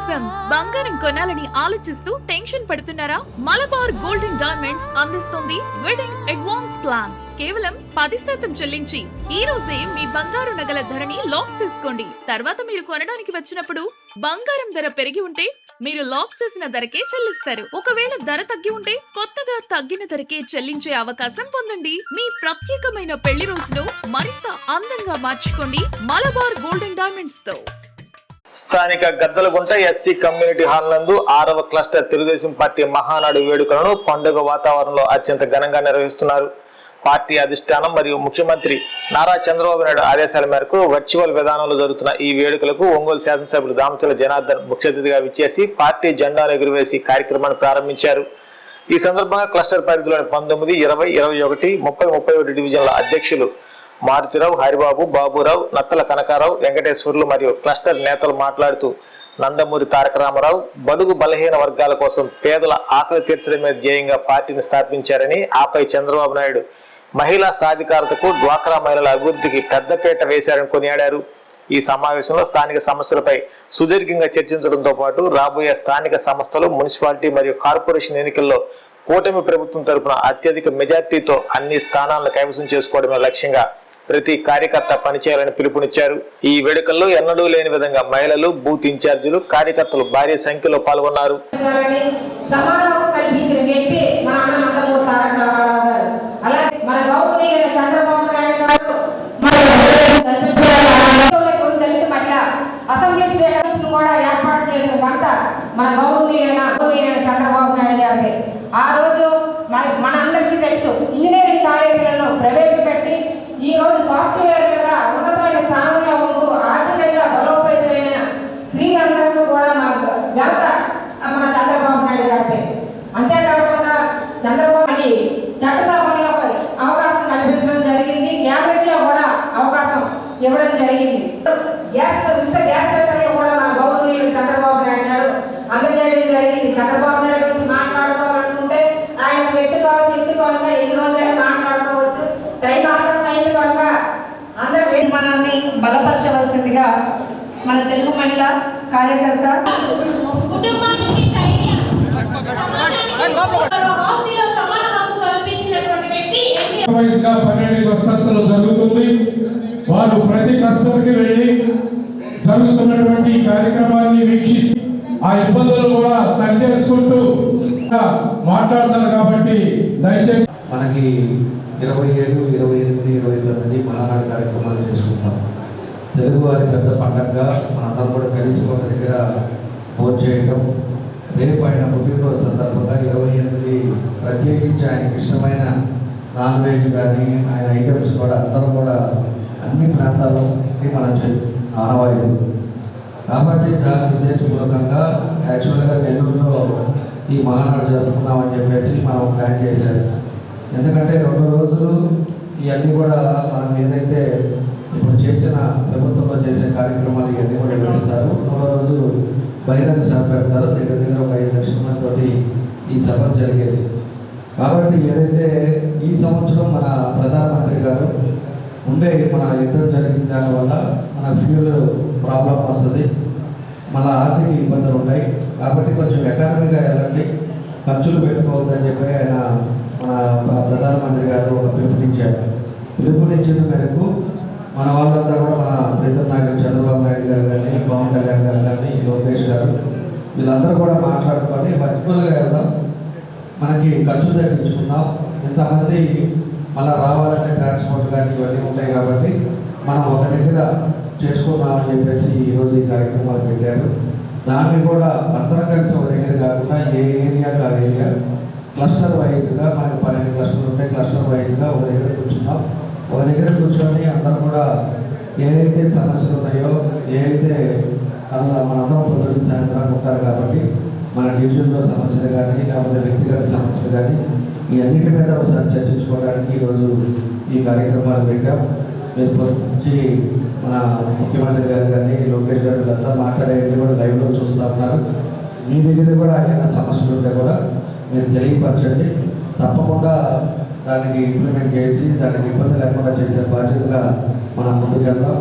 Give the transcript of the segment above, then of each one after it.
కోసం బంగారం కొనాలని ఆలోచిస్తూ టెన్షన్ పడుతున్నారా? మలబార్ గోల్డెన్ డైమండ్స్ అందిస్తుంది వెడ్డింగ్ అడ్వాన్స్ ప్లాన్. కేవలం 10% చెల్లించి ఈ రోజే మీ బంగారు నగల ధరని లాక్ చేసుకోండి. తర్వాత మీరు కొనడానికి వచ్చినప్పుడు బంగారం ధర పెరిగి ఉంటే మీరు లాక్ చేసిన ధరకే చెల్లిస్తారు. ఒకవేళ ధర తగ్గి ఉంటే కొత్తగా తగ్గిన ధరకే చెల్లించే అవకాశం పొందండి. మీ ప్రత్యేకమైన పెళ్లి రోజును మరింత అందంగా మార్చుకోండి మలబార్ గోల్డెన్ డైమండ్స్ తో. స్థానిక గద్దలగుంట ఎస్సీ కమ్యూనిటీ హాల్ నందు 6వ క్లస్టర్ తెలుగుదేశం పార్టీ మహానాడు వేడుకలను పండుగ వాతావరణంలో అత్యంత ఘనంగా నిర్వహిస్తున్నారు. పార్టీ అధిష్టానం మరియు ముఖ్యమంత్రి నారా చంద్రబాబు నాయుడు ఆదేశాల మేరకు వర్చువల్ విధానంలో జరుగుతున్న ఈ వేడుకలకు ఒంగోలు శాసనసభ్యులు దామచల జనార్దన్ ముఖ్య అతిథిగా విచ్చేసి పార్టీ జెండాను ఎగురవేసి కార్యక్రమాన్ని ప్రారంభించారు. ఈ సందర్భంగా క్లస్టర్ పరిధిలోని 19, 20, 21, 30, 31 డివిజన్ల అధ్యక్షులు మారుతిరావు, హరిబాబు, బాబురావు, నత్తల కనకారావు, వెంకటేశ్వర్లు మరియు క్లస్టర్ నేతలు మాట్లాడుతూ నందమూరి తారక రామారావు బడుగు బలహీన వర్గాల కోసం పేదల ఆకలి తీర్చడమే ధ్యేయంగా పార్టీని స్థాపించారని, ఆపై చంద్రబాబు నాయుడు మహిళా సాధికారతకు, డ్వాక్రా మహిళల అభివృద్ధికి పెద్దపీట వేశారని కొనియాడారు. ఈ సమావేశంలో స్థానిక సమస్యలపై సుదీర్ఘంగా చర్చించడంతో పాటు రాబోయే స్థానిక సంస్థలు, మున్సిపాలిటీ మరియు కార్పొరేషన్ ఎన్నికల్లో కూటమి ప్రభుత్వం తరపున అత్యధిక మెజార్టీతో అన్ని స్థానాలను కైవసం చేసుకోవడమే లక్ష్యంగా ప్రతి కార్యకర్త పనిచేయాలని పిలుపునిచ్చారు. ఈ వేడుకల్లో ఎన్నడూ లేని విధంగా మహిళలు, బూత్ ఇన్ఛార్జీలు, కార్యకర్తలు భారీ సంఖ్యలో పాల్గొన్నారు. ఆ రోజు మనందరికీ తెలుసు, ఇంజనీరింగ్ కాలేజీలను ప్రవేశపెట్టి ఈ రోజు సాఫ్ట్వేర్లుగా ఉన్నతమైన స్థానంలో ఉంటూ ఆర్థికంగా బలోపేతమైన స్త్రీలందరికీ కూడా మనకు ఘనత మన చంద్రబాబు నాయుడు గారి. అంతేకాకుండా చంద్రబాబుకి చట్టసభలో అవకాశం కల్పించడం జరిగింది, క్యాబినెట్లో కూడా అవకాశం ఇవ్వడం జరిగింది. గ్యాస్ సెక్టర్లో కూడా మన గౌరవనీయులు చంద్రబాబు నాయుడు గారు అందజేయడం జరిగింది. చంద్రబాబు నాయుడు గురించి మాట్లాడుకోవాలనుకుంటే ఆయన ఎత్తుకోవాలంటే ఎన్ని రోజులైనా మాట్లాడుకోవచ్చు. టైం అవసరం అయింది కనుక అందరూ మనల్ని బలపరచవలసిందిగా మన తెలుగు మహిళా కార్యకర్త జరుగుతుంది. వారు ప్రతి కస్టమర్కి వెళ్ళి జరుగుతున్నటువంటి కార్యక్రమాన్ని వీక్షిస్తూ ఆ ఇబ్బందులు కూడా సరి చేసుకుంటూ మాట్లాడతారు. కాబట్టి దయచేసి మనకి 27, 28, 29 మహానాడు కార్యక్రమాలు చేసుకుంటాం. తెలుగు వారి పెద్ద పండగగా మనందరం కూడా కలిసి ఒక దగ్గర భోజనం చేయటం, రేపు ఆయన పుట్టినరోజు సందర్భంగా 28 ప్రత్యేకించి ఆయనకి ఇష్టమైన నాన్ వెజ్ కానీ ఆయన ఐటమ్స్ కూడా అందరం కూడా అన్ని ప్రాంతాల్లో మనం ఆనవాయితీ. కాబట్టి దాని ఉద్దేశపూర్వకంగా యాక్చువల్గా నెల్లూరులో ఈ మహానాడు జరుపుకున్నామని చెప్పేసి మనం ప్లాన్ చేశారు. ఎందుకంటే 2 రోజులు ఇవన్నీ కూడా మనం ఏదైతే ఇప్పుడు చేసిన ప్రభుత్వంలో చేసే కార్యక్రమాలు ఇవన్నీ కూడా నిర్వహిస్తారు. 3వ రోజు బహిరంగ సభ పెడతారు. దగ్గర ఒక 5 లక్షల మందితోటి ఈ సభ జరిగేది. కాబట్టి ఏదైతే ఈ సంవత్సరం మన ప్రధానమంత్రి గారు ఉండే మన యుద్ధం జరిగిన దానివల్ల మన ఫ్యూల్ ప్రాబ్లం వస్తుంది, మన ఆర్థిక ఇబ్బందులు ఉన్నాయి. కాబట్టి కొంచెం ఎకానమీగా వెళ్ళండి, ఖర్చులు పెట్టుకోవద్దని చెప్పి ఆయన మన ప్రధానమంత్రి గారు ఒక పిలుపునిచ్చిన మేరకు మన వాళ్ళంతా కూడా మన ప్రీతం నాయకులు చంద్రబాబు నాయుడు గారు కానీ, పవన్ కళ్యాణ్ గారు కానీ, లోకేష్ గారు వీళ్ళందరూ కూడా మాట్లాడుకొని వర్చువల్గా వెళ్దాం, మనకి ఖర్చు తగ్గించుకుందాం, ఇంతమంది మళ్ళీ రావాలంటే ట్రాన్స్పోర్ట్ కానీ ఇవన్నీ ఉంటాయి కాబట్టి మనం ఒక దగ్గర చేసుకుందామని చెప్పేసి ఈరోజు ఈ కార్యక్రమాలు పెట్టారు. దాన్ని కూడా అందరం కలిసి ఒక దగ్గర కాకుండా ఏ ఏరియాకి ఆ ఏరియా క్లస్టర్ వైజ్గా మనకు 12 క్లస్టర్లు ఉంటాయి. క్లస్టర్ వైజ్గా ఒక దగ్గర కూర్చుందాం. ఒక దగ్గర కూర్చొని అందరూ కూడా ఏదైతే సమస్యలు ఉన్నాయో, ఏదైతే మనందరం పొద్దున్న సాయంత్రం ఉంటారు కాబట్టి మన డివిజన్లో సమస్యలు కానీ లేకపోతే వ్యక్తిగత సమస్యలు కానీ ఈ అన్నిటి మీద ఒకసారి చర్చించుకోవడానికి ఈరోజు ఈ కార్యక్రమాలు పెట్టాం. మీరు వచ్చి మన ముఖ్యమంత్రి గారు కానీ, లోకేష్ గారు వీళ్ళంతా మాట్లాడేది కూడా లైవ్లో చూస్తూ ఉన్నారు. మీ దగ్గర కూడా ఏదైనా సమస్యలు ఉంటే కూడా మీరు తెలియపరచండి. తప్పకుండా దానికి ఇంప్లిమెంట్ చేసి దానికి ఇబ్బంది లేకుండా చేసే బాధ్యతగా మనం ముందుకు వెళ్తాం.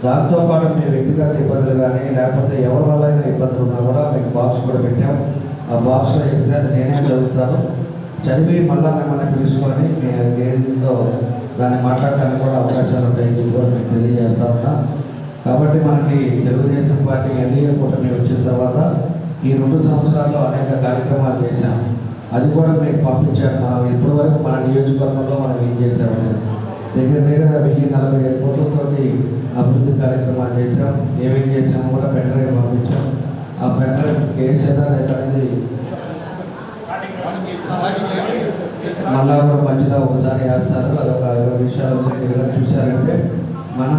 దాంతోపాటు మీ వ్యక్తిగత ఇబ్బందులు కానీ లేకపోతే ఎవరి వల్ల అయినా ఇబ్బందులు ఉన్నా కూడా మీకు బాక్స్ కూడా పెట్టాం. ఆ బాక్స్లో వేస్తే అది నేనే చదువుతాను, చదివి మళ్ళీ మిమ్మల్ని పిలుచుకొని ఏదో దాన్ని మాట్లాడటానికి కూడా అవకాశాలు ఉంటాయని చెప్పి కూడా మీకు తెలియజేస్తా ఉన్నా. కాబట్టి మనకి తెలుగుదేశం పార్టీ ఎన్డీఏ కూటమి వచ్చిన తర్వాత ఈ 2 సంవత్సరాల్లో అనేక కార్యక్రమాలు చేశాం. అది కూడా మీకు పంపించారు. మనం ఇప్పటి వరకు మన నియోజకవర్గంలో మనం ఏం చేసామని దగ్గర 1047 కోట్లతోటి అభివృద్ధి కార్యక్రమాలు చేశాం. ఏమేం చేసామో కూడా పెండ్రైవ్ పంపించాం. ఆ పెండ్రైవ్ కేసు అనేది మళ్ళా కూడా మధ్యలో ఒకసారి వేస్తారు. అదొక 20 నిమిషాలు చూశారంటే మన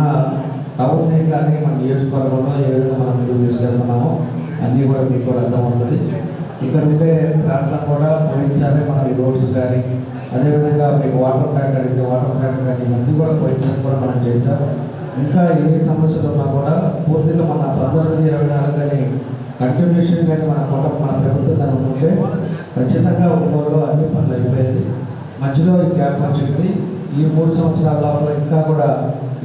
టౌన్నే కానీ మన నియోజకవర్గంలో ఏ విధంగా మనం ముందుకు తీసుకెళ్తున్నామో అన్నీ కూడా మీకు కూడా అర్థమవుతుంది. ఇక్కడ ఉండే ప్రాంతం కూడా పోయినసారి మనం ఈ రోడ్స్ కానీ అదేవిధంగా మీకు వాటర్ ట్యాంక్ అడిగితే వాటర్ ట్యాంక్ కానీ ఇవన్నీ కూడా పోయినసారి కూడా మనం చేసాం. ఇంకా ఏ సమస్యలు ఉన్నా కూడా పూర్తిగా మన 1924 కానీ కంటిన్యూషన్ కానీ మన ప్రభుత్వం కానీ ఉంటే ఖచ్చితంగా ఒంగోలులో అన్ని పనులు అయిపోయేది. మధ్యలో ఈ గ్యాప్ వచ్చింది. ఈ 3 సంవత్సరాల లోపల ఇంకా కూడా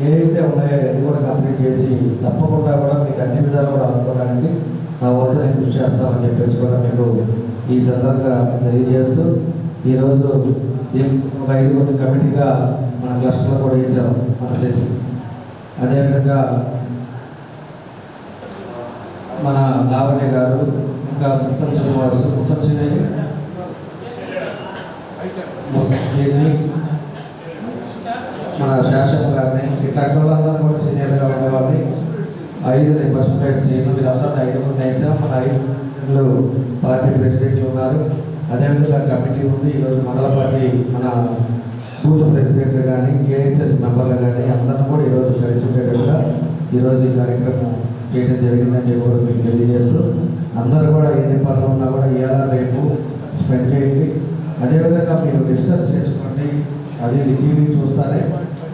ఏదైతే ఉన్నాయో అన్ని కూడా కంప్లీట్ చేసి తప్పకుండా కూడా మీకు అన్ని విధాలు కూడా అనుకోవడానికి నా వంతు నేను కృషి చేస్తామని చెప్పేసి కూడా మీకు ఈ సందర్భంగా తెలియజేస్తూ ఈరోజు ఒక 5 కమిటీగా మన క్లస్టర్లో కూడా వేసాం మన చేసి. అదేవిధంగా మన లావణ్య గారు ఇంకా ముక్కల్ శ్రీనివాస్ మన శాసన గారిని ఇట్లాంటి వాళ్ళందరూ కూడా సీనియర్గా ఉండేవాళ్ళని 5 పర్సెంటేజ్ సీనియర్ వీళ్ళందరూ 5 మంది వేసాం. మన 5 పార్టీ ప్రెసిడెంట్లు ఉన్నారు. అదేవిధంగా కమిటీ ఉంది. ఈరోజు మండల పార్టీ మన బూత్ ప్రెసిడెంట్ కానీ కేఎస్ఎస్ మెంబర్లు కానీ అందరినీ కూడా ఈరోజు కలిసిపెట్టేట్టుగా ఈరోజు ఈ కార్యక్రమం చేయడం జరిగిందని చెప్పి కూడా మీకు తెలియజేస్తూ అందరూ కూడా ఎన్ని పనులు ఉన్నా కూడా ఇవాళ రేపు స్పెండ్ చేయండి. అదేవిధంగా మీరు డిస్కస్ చేసుకోండి. అది టీవీ చూస్తానే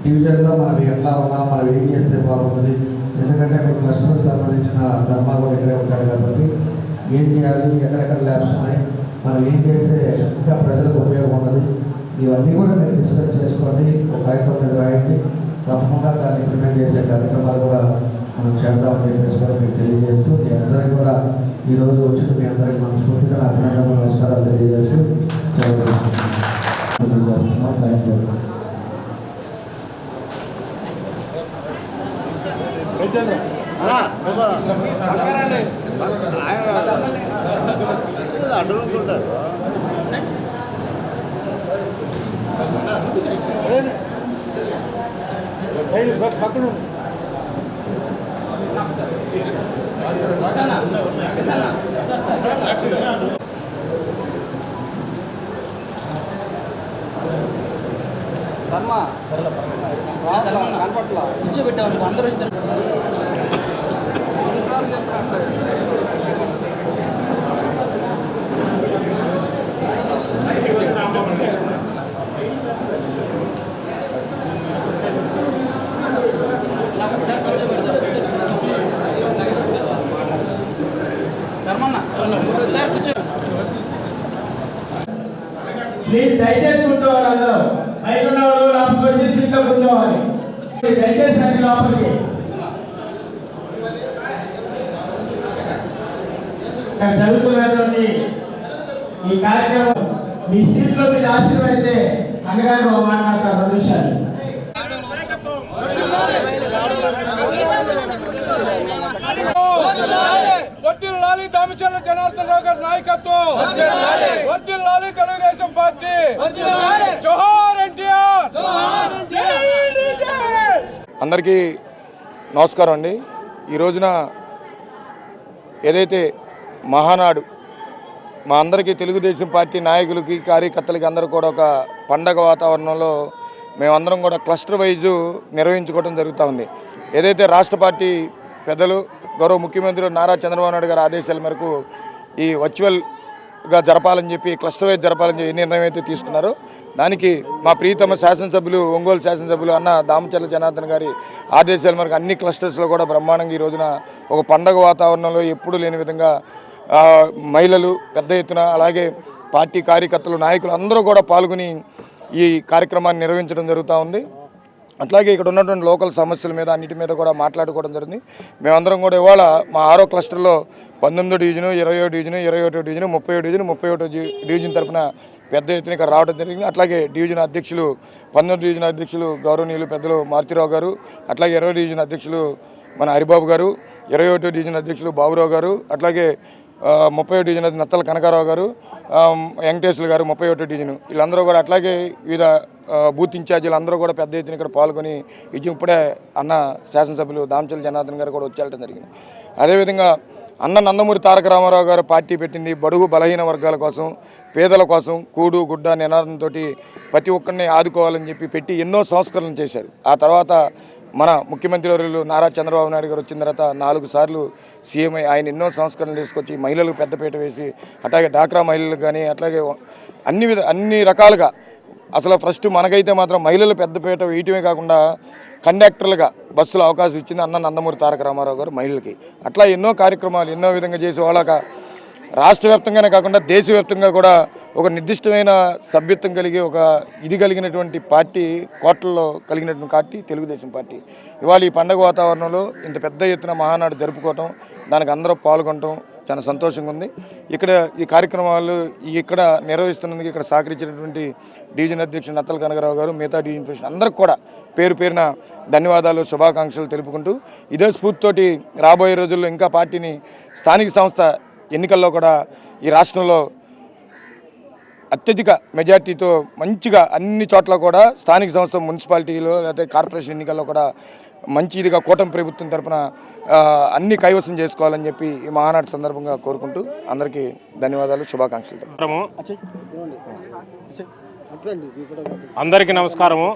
డివిజన్లో మనం ఎట్లా ఉన్నాం, మనం ఏం చేస్తే బాగుంటుంది. ఎందుకంటే మీకు క్లస్టర్కి సంబంధించిన ధర్మాలు కూడా ఇక్కడే ఉంటాయి కాబట్టి ఏం చేయాలి, ఎక్కడెక్కడ ల్యాబ్స్ ఉన్నాయి, మనం ఏం చేస్తే ఇంకా ప్రజలకు ఉపయోగం ఉన్నది, ఇవన్నీ కూడా మీరు డిస్కస్ చేసుకోండి. ఒక కార్యక్రమం మీద రాయండి. తప్పకుండా దాన్ని ఇంప్లిమెంట్ చేసే కార్యక్రమాలు కూడా మనం చేద్దామని చెప్పేసి కూడా మీకు తెలియజేస్తూ మీ అందరికీ కూడా ఈరోజు వచ్చిన మీ అందరికీ మనస్ఫూర్తిగా అభినందనలు నమస్కారాలు తెలియజేస్తూ సెలవు చేస్తున్నాం. Thank you. కూర్చోబెట్టాము అందరూ ప్లీజ్ దయచేసి కూర్చోవాలి. అందరూ బయట ఉన్నవాళ్ళు లోపలికి వచ్చి సీట్లో కూర్చోవాలి. దయచేసి రండి లోపలికి. ఇక్కడ జరుగుతున్నటువంటి ఈ కార్యక్రమం మీ సీట్లో మీరు ఆశీర్వైతే అన్నగారు మాట్లాడతారు 2 నిమిషాలు. వర్ధిల్లాలి దామచర్ల జనార్దన్ రావు గారి నాయకత్వం, వర్ధిల్లాలి తెలుగుదేశం పార్టీ, జోహార్ ఎన్టీఆర్. అందరికీ నమస్కారం అండి. ఈ రోజున ఏదైతే మహానాడు మా అందరికీ తెలుగుదేశం పార్టీ నాయకులకి కార్యకర్తలకి అందరూ కూడా ఒక పండగ వాతావరణంలో మేమందరం కూడా క్లస్టర్ వైజు నిర్వహించుకోవడం జరుగుతూ ఉంది. ఏదైతే రాష్ట్ర పార్టీ పెద్దలు గౌరవ ముఖ్యమంత్రి నారా చంద్రబాబు నాయుడు గారి ఆదేశాల మేరకు ఈ వర్చువల్గా జరపాలని చెప్పి క్లస్టర్ వైజ్ జరపాలని చెప్పి ఏ నిర్ణయం అయితే తీసుకున్నారో దానికి మా ప్రియతమ శాసనసభ్యులు ఒంగోలు శాసనసభ్యులు అన్న దామచర్ల జనార్దన్ గారి ఆదేశాల మేరకు అన్ని క్లస్టర్స్లో కూడా బ్రహ్మాండంగా ఈ రోజున ఒక పండగ వాతావరణంలో ఎప్పుడూ లేని విధంగా మహిళలు పెద్ద ఎత్తున అలాగే పార్టీ కార్యకర్తలు నాయకులు అందరూ కూడా పాల్గొని ఈ కార్యక్రమాన్ని నిర్వహించడం జరుగుతూ ఉంది. అట్లాగే ఇక్కడ ఉన్నటువంటి లోకల్ సమస్యల మీద అన్నిటి మీద కూడా మాట్లాడుకోవడం జరిగింది. మేమందరం కూడా ఇవాళ మా 6వ క్లస్టర్లో 19వ డివిజను, 20వ డివిజను, 21వ డివిజను, 30వ డివిజను, 31వ డివిజన్ తరఫున పెద్ద ఎత్తున ఇక్కడ రావడం జరిగింది. అట్లాగే డివిజన్ అధ్యక్షులు 19వ డివిజన్ అధ్యక్షులు గౌరవనీయులు పెద్దలు మారుతిరావు గారు, అట్లాగే 20వ డివిజన్ అధ్యక్షులు మన హరిబాబు గారు, 21వ డివిజన్ అధ్యక్షులు బాబురావు గారు, అట్లాగే 30వ డివిజన్ నత్తల కనకారావు గారు, వెంకటేశ్వర గారు 31వ డివిజన్, వీళ్ళందరూ కూడా అట్లాగే వివిధ బూత్ ఇన్ఛార్జీలు అందరూ కూడా పెద్ద ఎత్తున ఇక్కడ పాల్గొని ఇప్పుడే అన్న శాసనసభ్యులు దామచల్ జనార్దన్ గారు కూడా వచ్చేయడం జరిగింది. అదేవిధంగా అన్న నందమూరి తారక రామారావు గారు పార్టీ పెట్టింది బడుగు బలహీన వర్గాల కోసం, పేదల కోసం, కూడు గుడ్డ నినాదంతో ప్రతి ఒక్కరిని ఆదుకోవాలని చెప్పి పెట్టి ఎన్నో సంస్కరణలు చేశారు. ఆ తర్వాత మన ముఖ్యమంత్రి వర్యులు నారా చంద్రబాబు నాయుడు గారు వచ్చిన తర్వాత 4 సార్లు సీఎం ఆయన ఎన్నో సంస్కరణలు తీసుకొచ్చి మహిళలకు పెద్దపీట వేసి, అట్లాగే డాక్రా మహిళలకు కానీ అట్లాగే అన్ని రకాలుగా అసలు ఫస్ట్ మనకైతే మాత్రం మహిళలు పెద్దపీట వేయటమే కాకుండా కండక్టర్లుగా బస్సులో అవకాశం ఇచ్చింది అన్న నందమూరి తారక రామారావు గారు మహిళలకి. అట్లా ఎన్నో కార్యక్రమాలు ఎన్నో విధంగా చేసి వాళ్ళక రాష్ట్ర వ్యాప్తంగానే కాకుండా దేశవ్యాప్తంగా కూడా ఒక నిర్దిష్టమైన సభ్యత్వం కలిగి ఒక ఇది కలిగినటువంటి పార్టీ, కోట్లలో కలిగినటువంటి పార్టీ తెలుగుదేశం పార్టీ. ఇవాళ ఈ పండుగ వాతావరణంలో ఇంత పెద్ద ఎత్తున మహానాడు జరుపుకోవటం, దానికి అందరూ పాల్గొనటం చాలా సంతోషంగా ఉంది. ఇక్కడ ఈ కార్యక్రమాలు ఇక్కడ నిర్వహిస్తున్నందుకు ఇక్కడ సహకరించినటువంటి డివిజన్ అధ్యక్షుడు నత్తల కనకారావు గారు, మిగతా డివిజన్ ప్రెసిడెంట్ అందరికి కూడా పేరు పేరున ధన్యవాదాలు, శుభాకాంక్షలు తెలుపుకుంటూ ఇదే స్ఫూర్తితోటి రాబోయే రోజుల్లో ఇంకా పార్టీని స్థానిక సంస్థ ఎన్నికల్లో కూడా ఈ రాష్ట్రంలో అత్యధిక మెజార్టీతో మంచిగా అన్ని చోట్ల కూడా స్థానిక సంస్థ మున్సిపాలిటీలో లేకపోతే కార్పొరేషన్ ఎన్నికల్లో కూడా మంచి ఇదిగా కూటమి ప్రభుత్వం తరఫున అన్ని కైవసం చేసుకోవాలని చెప్పి ఈ మహానాడు సందర్భంగా కోరుకుంటూ అందరికీ ధన్యవాదాలు, శుభాకాంక్షలు. అందరికీ నమస్కారము.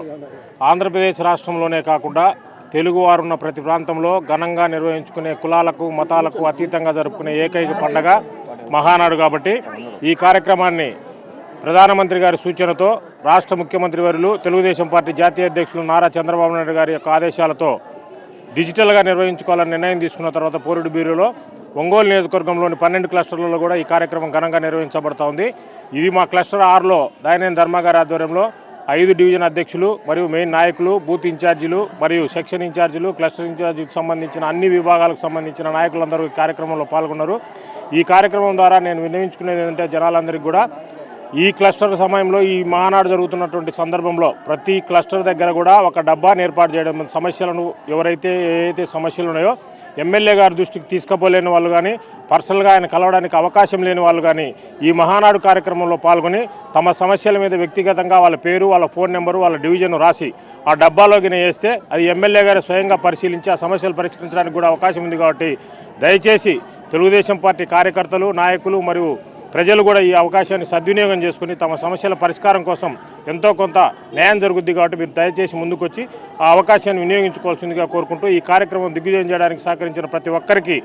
ఆంధ్రప్రదేశ్ రాష్ట్రంలోనే కాకుండా తెలుగువారు ఉన్న ప్రతి ప్రాంతంలో ఘనంగా నిర్వహించుకునే కులాలకు మతాలకు అతీతంగా జరుపుకునే ఏకైక పండగ మహానాడు. కాబట్టి ఈ కార్యక్రమాన్ని ప్రధానమంత్రి గారి సూచనతో రాష్ట్ర ముఖ్యమంత్రి వర్యులు తెలుగుదేశం పార్టీ జాతీయ అధ్యక్షులు నారా చంద్రబాబు నాయుడు గారి యొక్క ఆదేశాలతో డిజిటల్గా నిర్వహించుకోవాలని నిర్ణయం తీసుకున్న తర్వాత పోరుడు బ్యూరోలో ఒంగోలు నియోజకవర్గంలోని 12 క్లస్టర్లలో కూడా ఈ కార్యక్రమం ఘనంగా నిర్వహించబడుతూ ఉంది. ఇది మా క్లస్టర్ 6లో దయానంద్ ధర్మ గారి ఆధ్వర్యంలో 5 డివిజన్ అధ్యక్షులు మరియు మెయిన్ నాయకులు, బూత్ ఇన్ఛార్జీలు మరియు సెక్షన్ ఇన్ఛార్జీలు, క్లస్టర్ ఇన్ఛార్జీలకు సంబంధించిన అన్ని విభాగాలకు సంబంధించిన నాయకులందరూ ఈ కార్యక్రమంలో పాల్గొన్నారు. ఈ కార్యక్రమం ద్వారా నేను విన్నవించుకునేది ఏంటంటే జనాలందరికీ కూడా ఈ క్లస్టర్ సమయంలో ఈ మహానాడు జరుగుతున్నటువంటి సందర్భంలో ప్రతి క్లస్టర్ దగ్గర కూడా ఒక డబ్బాను ఏర్పాటు చేయడం, సమస్యలను ఏవైతే సమస్యలు ఉన్నాయో ఎమ్మెల్యే గారి దృష్టికి తీసుకుపోలేని వాళ్ళు కానీ, పర్సనల్గా ఆయన కలవడానికి అవకాశం లేని వాళ్ళు కానీ ఈ మహానాడు కార్యక్రమంలో పాల్గొని తమ సమస్యల మీద వ్యక్తిగతంగా వాళ్ళ పేరు, వాళ్ళ ఫోన్ నెంబరు, వాళ్ళ డివిజన్ రాసి ఆ డబ్బాలోకి వేస్తే అది ఎమ్మెల్యే గారు స్వయంగా పరిశీలించి ఆ సమస్యలు పరిష్కరించడానికి కూడా అవకాశం ఉంది. కాబట్టి దయచేసి తెలుగుదేశం పార్టీ కార్యకర్తలు, నాయకులు మరియు ప్రజలు కూడా ఈ అవకాశాన్ని సద్వినియోగం చేసుకుని తమ సమస్యల పరిష్కారం కోసం ఎంతో కొంత న్యాయం జరుగుద్ది. కాబట్టి మీరు దయచేసి ముందుకొచ్చి ఆ అవకాశాన్ని వినియోగించుకోవాల్సిందిగా కోరుకుంటూ ఈ కార్యక్రమం దిగ్విజయం చేయడానికి సహకరించిన ప్రతి ఒక్కరికి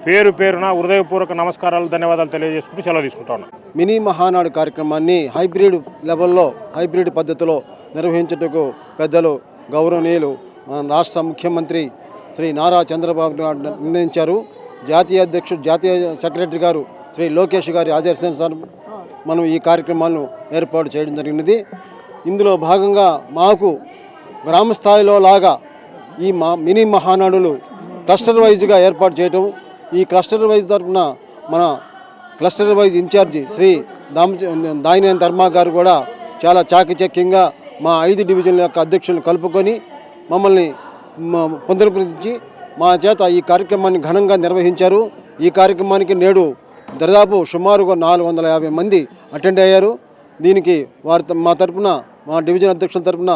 పేరు పేరున హృదయపూర్వక నమస్కారాలు, ధన్యవాదాలు తెలియజేసుకుంటూ సెలవు తీసుకుంటాను. మినీ మహానాడు కార్యక్రమాన్ని హైబ్రిడ్ లెవెల్లో, హైబ్రిడ్ పద్ధతిలో నిర్వహించుటకు పెద్దలు గౌరవనీయులు మన రాష్ట్ర ముఖ్యమంత్రి శ్రీ నారా చంద్రబాబు నాయుడు నిర్ణయించారు. జాతీయ అధ్యక్షుడు, జాతీయ సెక్రటరీ గారు శ్రీ లోకేష్ గారి ఆదేశానుసారం మనం ఈ కార్యక్రమాలను ఏర్పాటు చేయడం జరిగినది. ఇందులో భాగంగా మాకు గ్రామ స్థాయిలో లాగా ఈ మినీ మహానాడులు క్లస్టర్ వైజ్గా ఏర్పాటు చేయటం, ఈ క్లస్టర్ వైజ్ తరఫున మన cluster wise incharge Shri Dayineni Dharma గారు కూడా చాలా చాకచక్యంగా మా 5 డివిజన్ల యొక్క అధ్యక్షులను కలుపుకొని మమ్మల్ని పునరుద్ధరించి మా చేత ఈ కార్యక్రమాన్ని ఘనంగా నిర్వహించారు. ఈ కార్యక్రమానికి నేడు దాదాపు సుమారుగా 450 మంది అటెండ్ అయ్యారు. దీనికి మా తరఫున, మా డివిజన్ అధ్యక్షుల తరఫున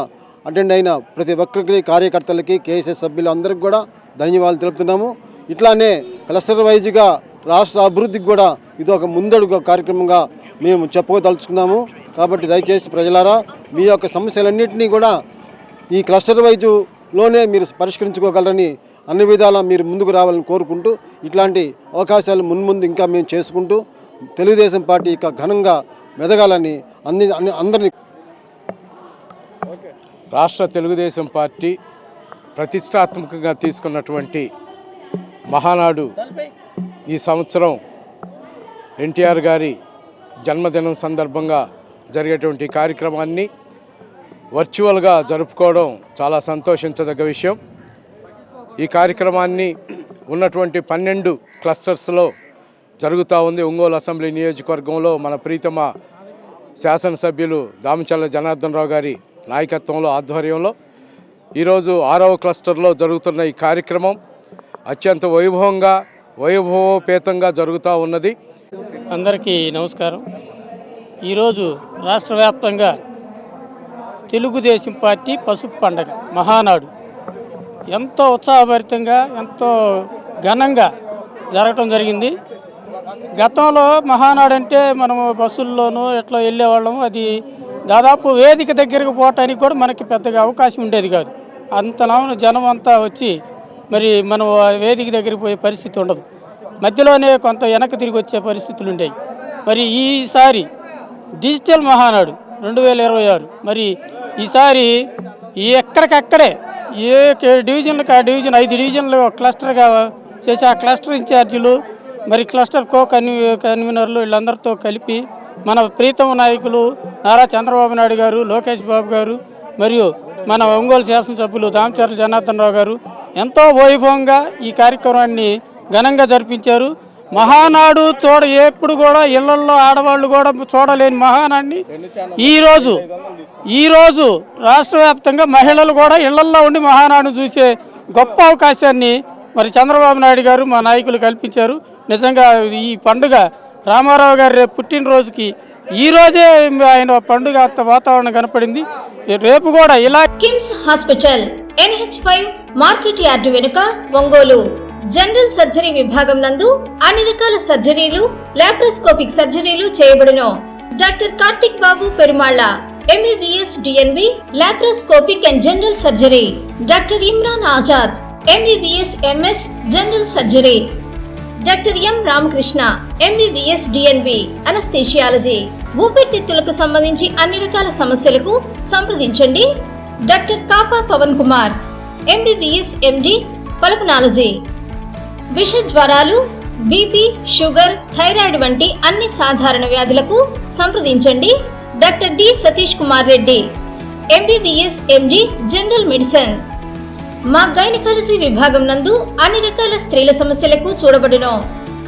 అటెండ్ అయిన ప్రతి ఒక్కరికి, కార్యకర్తలకి, కేఎస్ఎస్ సభ్యులు అందరికీ కూడా ధన్యవాదాలు తెలుపుతున్నాము. ఇట్లానే క్లస్టర్ వైజ్గా రాష్ట్ర అభివృద్ధికి కూడా ఇది ఒక ముందడుగు కార్యక్రమంగా మేము చెప్పుకోదలుచుకున్నాము. కాబట్టి దయచేసి ప్రజలారా మీ యొక్క సమస్యలన్నింటినీ కూడా ఈ క్లస్టర్ వైజ్లోనే మీరు పరిష్కరించుకోగలరని అన్ని విధాలా మీరు ముందుకు రావాలని కోరుకుంటూ ఇట్లాంటి అవకాశాలు మున్ముందు ఇంకా మేము చేసుకుంటూ తెలుగుదేశం పార్టీ ఇక ఘనంగా మెదగాలని అందరినీ. రాష్ట్ర తెలుగుదేశం పార్టీ ప్రతిష్టాత్మకంగా తీసుకున్నటువంటి మహానాడు ఈ సంవత్సరం ఎన్టీఆర్ గారి జన్మదినం సందర్భంగా జరిగేటువంటి కార్యక్రమాన్ని వర్చువల్గా జరుపుకోవడం చాలా సంతోషించదగ్గ విషయం. ఈ కార్యక్రమాన్ని ఉన్నటువంటి 12 క్లస్టర్స్లో జరుగుతూ ఉంది. ఒంగోలు అసెంబ్లీ నియోజకవర్గంలో మన ప్రీతమ శాసనసభ్యులు దామచల్ల జనార్దన్ రావు గారి నాయకత్వంలో ఆధ్వర్యంలో ఈరోజు 6వ క్లస్టర్లో జరుగుతున్న ఈ కార్యక్రమం అత్యంత వైభవోపేతంగా జరుగుతూ ఉన్నది. అందరికీ నమస్కారం. ఈరోజు రాష్ట్ర వ్యాప్తంగా తెలుగుదేశం పార్టీ పసుపు పండగ మహానాడు ఎంతో ఉత్సాహభరితంగా ఎంతో ఘనంగా జరగటం జరిగింది. గతంలో మహానాడు అంటే మనము బస్సుల్లోనూ ఎట్లా వెళ్ళేవాళ్ళము, అది దాదాపు వేదిక దగ్గరకు పోవటానికి కూడా మనకి పెద్దగా అవకాశం ఉండేది కాదు. అంత జనం అంతా వచ్చి మరి మనం వేదిక దగ్గరికి పోయే పరిస్థితి ఉండదు. మధ్యలోనే కొంత వెనక్కి తిరిగి వచ్చే పరిస్థితులు ఉండేవి. మరి ఈసారి డిజిటల్ మహానాడు 2026 మరి ఈసారి ఎక్కడికక్కడే ఏ డివిజన్లకు ఆ డివిజన్ 5 డివిజన్లు క్లస్టర్గా చేసి ఆ క్లస్టర్ ఇన్ఛార్జీలు మరి క్లస్టర్ కన్వీనర్లు వీళ్ళందరితో కలిపి మన ప్రీతమ నాయకులు నారా చంద్రబాబు నాయుడు గారు, లోకేష్ బాబు గారు మరియు మన ఒంగోలు శాసనసభ్యులు దామచర్ల జనార్దన్ రావు గారు ఎంతో వైభవంగా ఈ కార్యక్రమాన్ని ఘనంగా జరిపించారు. మహానాడు ఎప్పుడు కూడా ఇళ్లల్లో ఆడవాళ్ళు కూడా చూడలేని మహానాడిని ఈరోజు రాష్ట్ర వ్యాప్తంగా మహిళలు కూడా ఇళ్లల్లో ఉండి మహానాడును చూసే గొప్ప అవకాశాన్ని మరి చంద్రబాబు నాయుడు గారు మా నాయకులు కల్పించారు. నిజంగా ఈ పండుగ రామారావు గారి రేపు పుట్టినరోజుకి ఈరోజే ఆయన పండుగ వాతావరణం కనపడింది. రేపు కూడా ఇలా KIMS hospital NH5 market yard వెనుక ఒంగోలు జనరల్ సర్జరీ విభాగం నందు అన్ని రకాల సర్జరీలు, లాప్రోస్కోపిక్ సర్జరీలు చేయబడును. Doctor Karthik Babu Perumalla MBBS DNB laparoscopic and general surgery. Doctor Imran Azad MBBS MS general surgery. Doctor M Ramakrishna MBBS DNB anaesthesiology. ఊపిరితిత్తులకు సంబంధించి అన్ని రకాల సమస్యలకు సంప్రదించండి. Doctor Kapa Pavan Kumar MBBS MD pulmonology. విష జ్వరాలు, బీపీ, షుగర్, థైరాయిడ్ వంటి అన్ని సాధారణ వ్యాధులకు సంప్రదించండి. Doctor D Satish Kumar Reddy MBBS MD general medicine. మా గైనకాలజీ విభాగం నందు అన్ని రకాల స్త్రీల సమస్యలకు చూడబడును.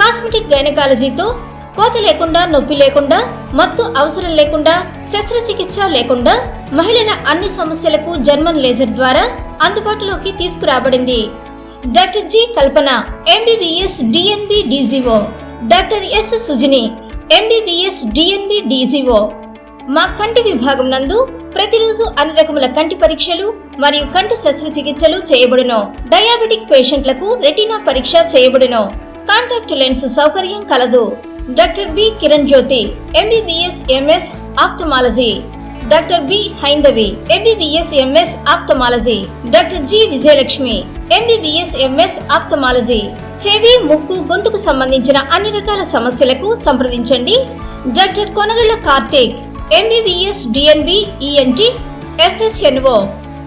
కాస్మెటిక్ గైనకాలజీతో కోత లేకుండా, నొప్పి లేకుండా, మత్తు అవసరం లేకుండా, శస్త్రచికిత్స లేకుండా మహిళల అన్ని సమస్యలకు జర్మన్ లేజర్ ద్వారా అందుబాటులోకి తీసుకురాబడింది. డాక్టర్ జి కల్పన MBBS DNB DGO. Doctor yes Sujini MBBS DNB DGO. మా కంటి విభాగం నందు ప్రతిరోజు అన్ని రకముల కంటి పరీక్షలు మరియు కంటి శస్త్రచికిత్సలు చేయబడును. డయాబెటిక్ పేషెంట్లకు రెటీనా పరీక్ష చేయబడును. కాంటాక్ట్ లెన్స్ సౌకర్యం కలదు. Doctor B Kiran Jyothi MBBS MS ophthalmology. Doctor B Haindavi MBBS MS ophthalmology. Doctor G Vijayalakshmi MBBS MS ophthalmology. చెవి, ముక్కు, గొంతుకు సంబంధించిన అన్ని రకాల సమస్యలకు సంప్రదించండి. Doctor Konagalla Karthik MBBS DNB ENT FHNO.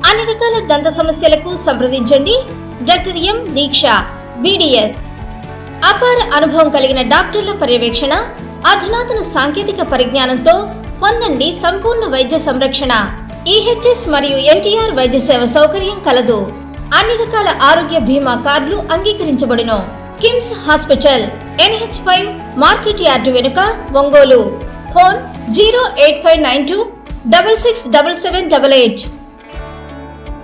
అన్ని రకాల దంత సమస్యలకు సంప్రదించండి. Doctor M Deeksha BDS. అపార అనుభవం కలిగిన డాక్టర్ల పర్యవేక్షణ, అధునాతన సాంకేతిక పరిజ్ఞానంతో పొందండి సంపూర్ణ వైద్య సంరక్షణ. EHS మరియు NTR వైద్య సేవ సౌకర్యం కలదు. అన్ని రకాల ఆరోగ్య బీమా కార్డులు అంగీకరించబడును. KIMS hospital NH5 market yard వెనుక ఒంగోలు. ఫోన్ 08592 667788.